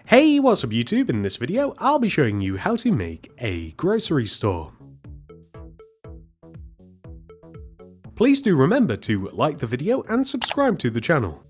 Hey, what's up YouTube? In this video, I'll be showing you how to make a grocery store. Please do remember to like the video and subscribe to the channel.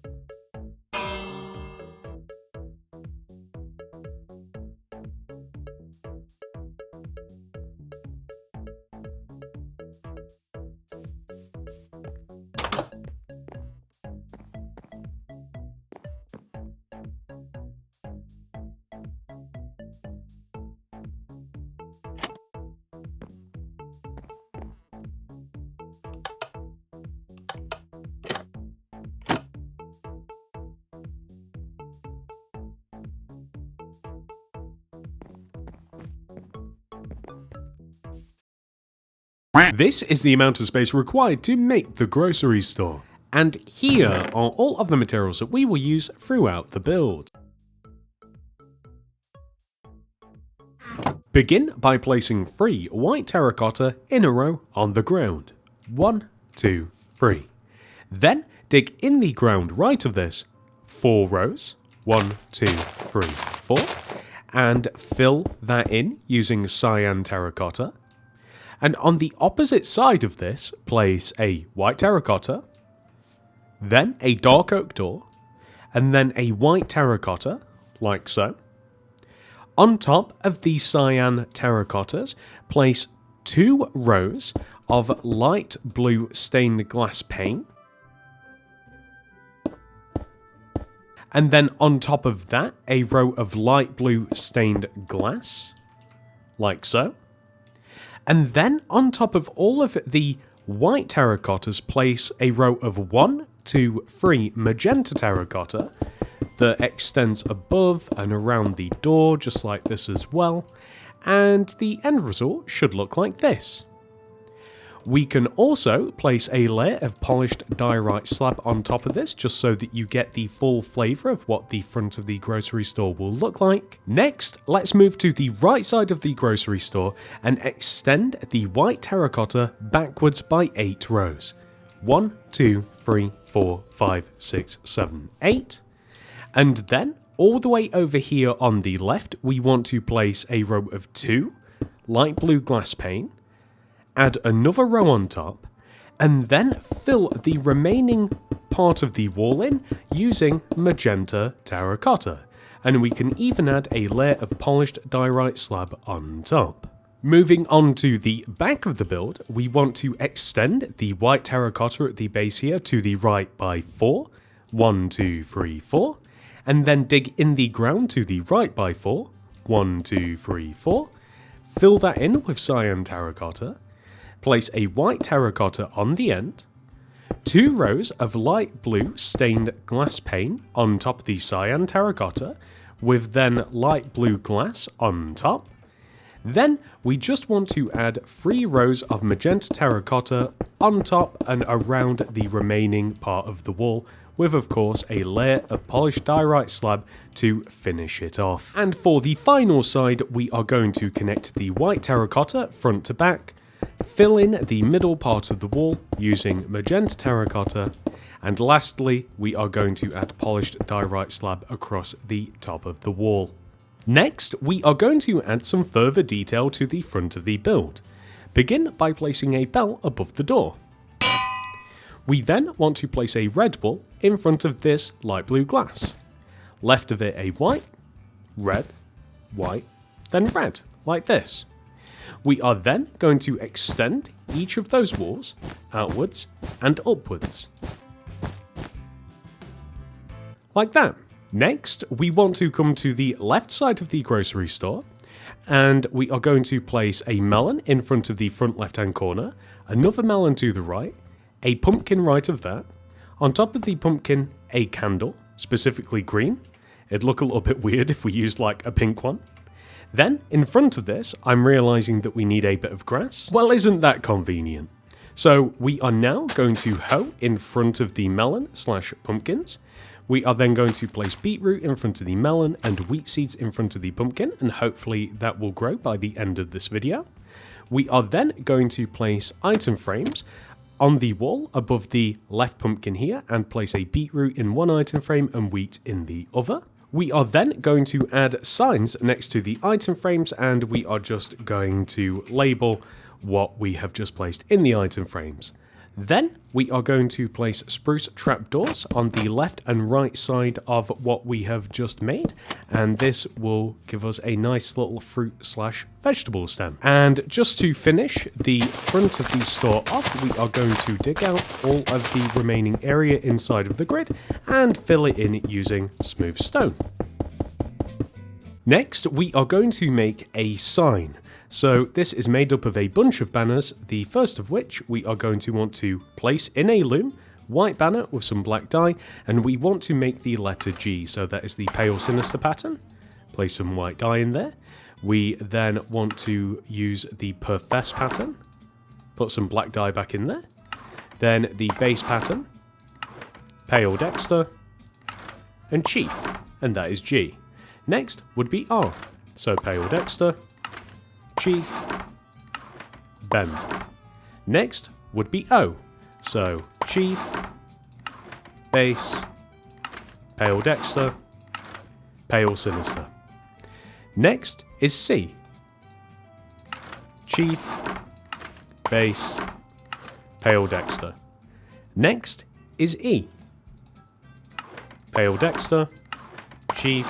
This is the amount of space required to make the grocery store. And here are all of the materials that we will use throughout the build. Begin by placing 3 white terracotta in a row on the ground. 1, 2, 3. Then dig in the ground right of this 4 rows. 1, 2, 3, 4. And fill that in using cyan terracotta. And on the opposite side of this, place a white terracotta, then a dark oak door, and then a white terracotta, like so. On top of the cyan terracottas, place 2 rows of light blue stained glass pane. And then on top of that, a row of light blue stained glass, like so. And then on top of all of the white terracottas, place a row of 1, 2, 3 magenta terracotta that extends above and around the door, just like this as well. And the end result should look like this. We can also place a layer of polished diorite slab on top of this, just so that you get the full flavour of what the front of the grocery store will look like. Next, let's move to the right side of the grocery store and extend the white terracotta backwards by 8 rows. 1, 2, 3, 4, 5, 6, 7, 8. And then, all the way over here on the left, we want to place a row of 2 light blue glass pane. Add another row on top, and then fill the remaining part of the wall in using magenta terracotta. And we can even add a layer of polished diorite slab on top. Moving on to the back of the build, we want to extend the white terracotta at the base here to the right by 4. 1, 2, 3, 4. And then dig in the ground to the right by 4. 1, 2, 3, 4. Fill that in with cyan terracotta. Place a white terracotta on the end, 2 rows of light blue stained glass pane on top of the cyan terracotta, with then light blue glass on top. Then we just want to add 3 rows of magenta terracotta on top and around the remaining part of the wall, with of course a layer of polished diorite slab to finish it off. And for the final side, we are going to connect the white terracotta front to back, fill in the middle part of the wall using magenta terracotta, and lastly we are going to add polished diorite slab across the top of the wall. Next, we are going to add some further detail to the front of the build. Begin by placing a bell above the door. We then want to place a red wall in front of this light blue glass. Left of it a white, red, white, then red, like this. We are then going to extend each of those walls outwards and upwards. Like that. Next, we want to come to the left side of the grocery store, and we are going to place a melon in front of the front left hand corner, another melon to the right, a pumpkin right of that, on top of the pumpkin a candle, specifically green. It'd look a little bit weird if we used like a pink one. Then, in front of this, I'm realising that we need a bit of grass. Well, isn't that convenient? So we are now going to hoe in front of the melon / pumpkins. We are then going to place beetroot in front of the melon and wheat seeds in front of the pumpkin, and hopefully that will grow by the end of this video. We are then going to place item frames on the wall above the left pumpkin here and place a beetroot in one item frame and wheat in the other. We are then going to add signs next to the item frames, and we are just going to label what we have just placed in the item frames. Then we are going to place spruce trapdoors on the left and right side of what we have just made, and this will give us a nice little fruit/vegetable stem. And just to finish the front of the store off, we are going to dig out all of the remaining area inside of the grid and fill it in using smooth stone. Next, we are going to make a sign. So this is made up of a bunch of banners, the first of which we are going to want to place in a loom, white banner with some black dye, and we want to make the letter G, so that is the pale sinister pattern. Place some white dye in there. We then want to use the perfess pattern, put some black dye back in there. Then the base pattern, pale dexter, and chief, and that is G. Next would be R, so pale dexter, chief, bend. Next would be O, so chief, base, pale dexter, pale sinister. Next is C, chief, base, pale dexter. Next is E, pale dexter, chief,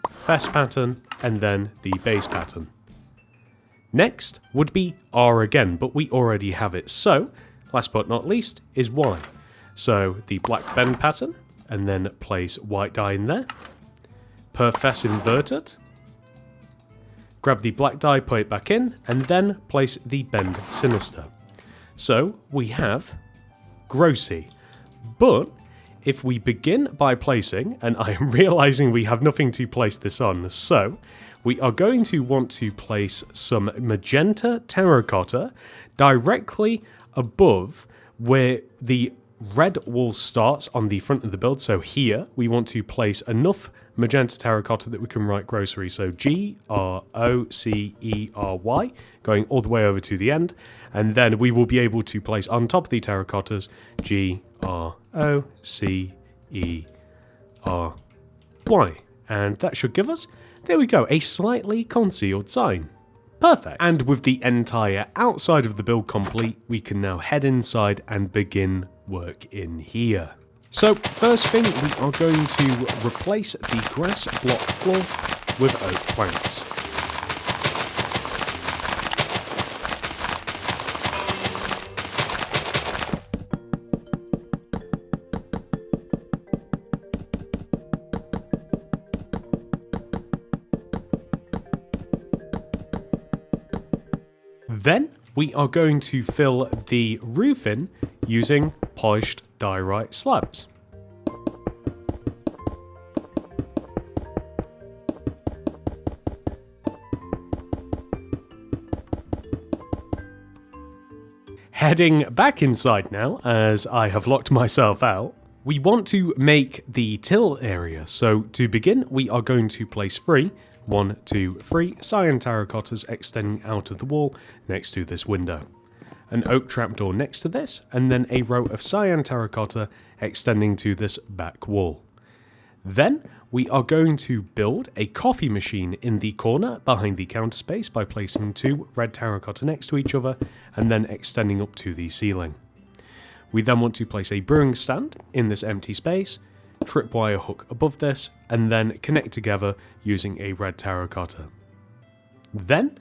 fess pattern, and then the base pattern. Next would be R again, but we already have it. So, last but not least, is Y. So, the black bend pattern, and then place white dye in there. Perfess inverted. Grab the black dye, put it back in, and then place the bend sinister. So, we have Grossy. But if we begin by placing, and I am realizing we have nothing to place this on, so we are going to want to place some magenta terracotta directly above where the red wall starts on the front of the build. So here we want to place enough magenta terracotta that we can write grocery. So Grocery, going all the way over to the end. And then we will be able to place on top of the terracottas Grocery. And that should give us, there we go, a slightly concealed sign. Perfect. And with the entire outside of the build complete, we can now head inside and begin work in here. So first thing, we are going to replace the grass block floor with oak planks. Then we are going to fill the roof in using polished diorite slabs. Heading back inside now, as I have locked myself out, we want to make the till area. So to begin, we are going to place 3 cyan terracottas extending out of the wall next to this window. An oak trapdoor next to this, and then a row of cyan terracotta extending to this back wall. Then we are going to build a coffee machine in the corner behind the counter space by placing 2 red terracotta next to each other and then extending up to the ceiling. We then want to place a brewing stand in this empty space, tripwire hook above this, and then connect together using a red terracotta. Then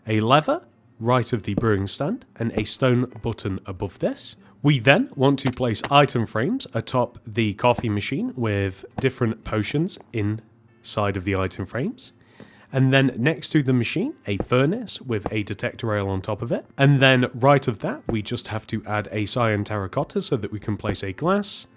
a lever right of the brewing stand and a stone button above this. We then want to place item frames atop the coffee machine with different potions inside of the item frames. And then next to the machine, a furnace with a detector rail on top of it. And then right of that, we just have to add a cyan terracotta so that we can place a glass,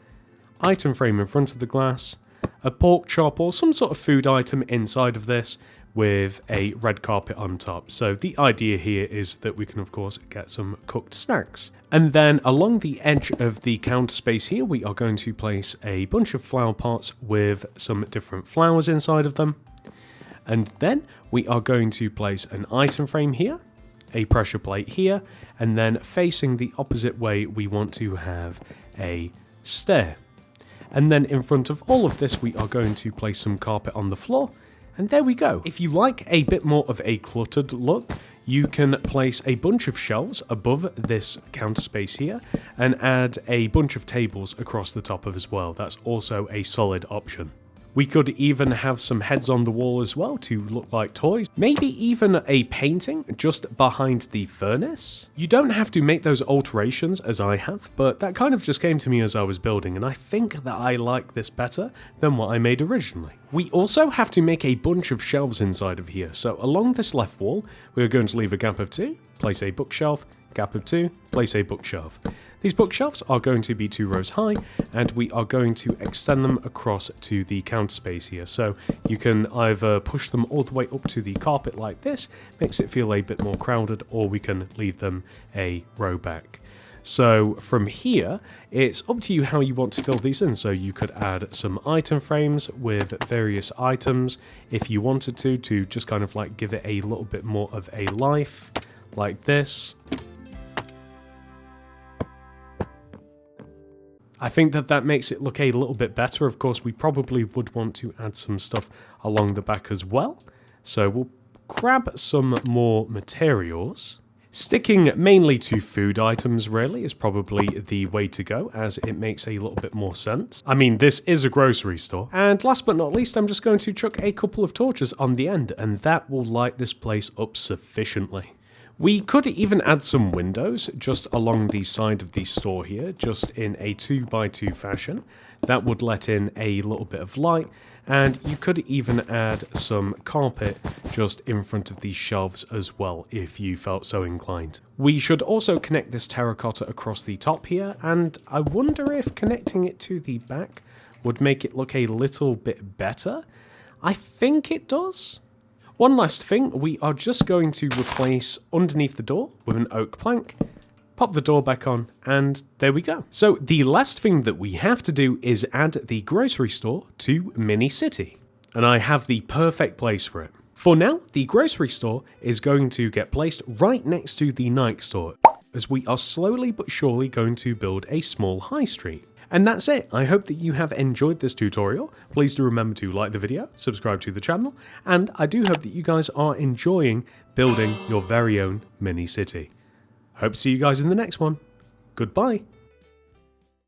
item frame in front of the glass, a pork chop or some sort of food item inside of this with a red carpet on top. So the idea here is that we can of course get some cooked snacks. And then along the edge of the counter space here, we are going to place a bunch of flower pots with some different flowers inside of them. And then we are going to place an item frame here, a pressure plate here, and then facing the opposite way we want to have a stair. And then in front of all of this, we are going to place some carpet on the floor. And there we go. If you like a bit more of a cluttered look, you can place a bunch of shelves above this counter space here and add a bunch of tables across the top of as well. That's also a solid option. We could even have some heads on the wall as well to look like toys. Maybe even a painting just behind the furnace. You don't have to make those alterations as I have, but that kind of just came to me as I was building, and I think that I like this better than what I made originally. We also have to make a bunch of shelves inside of here. So along this left wall, we're going to leave a gap of 2, place a bookshelf, gap of 2, place a bookshelf. These bookshelves are going to be 2 rows high, and we are going to extend them across to the counter space here. So you can either push them all the way up to the carpet like this, makes it feel a bit more crowded, or we can leave them a row back. So from here, it's up to you how you want to fill these in. So you could add some item frames with various items if you wanted to just kind of like give it a little bit more of a life, like this. I think that makes it look a little bit better. Of course, we probably would want to add some stuff along the back as well. So we'll grab some more materials. Sticking mainly to food items really is probably the way to go, as it makes a little bit more sense. I mean, this is a grocery store. And last but not least, I'm just going to chuck a couple of torches on the end, and that will light this place up sufficiently. We could even add some windows just along the side of the store here, just in a 2x2 fashion. That would let in a little bit of light, and you could even add some carpet just in front of these shelves as well, if you felt so inclined. We should also connect this terracotta across the top here, and I wonder if connecting it to the back would make it look a little bit better. I think it does. One last thing, we are just going to replace underneath the door with an oak plank, pop the door back on, and there we go. So the last thing that we have to do is add the grocery store to Mini City, and I have the perfect place for it. For now, the grocery store is going to get placed right next to the Nike store, as we are slowly but surely going to build a small high street. And that's it. I hope that you have enjoyed this tutorial. Please do remember to like the video, subscribe to the channel, and I do hope that you guys are enjoying building your very own mini city. Hope to see you guys in the next one. Goodbye.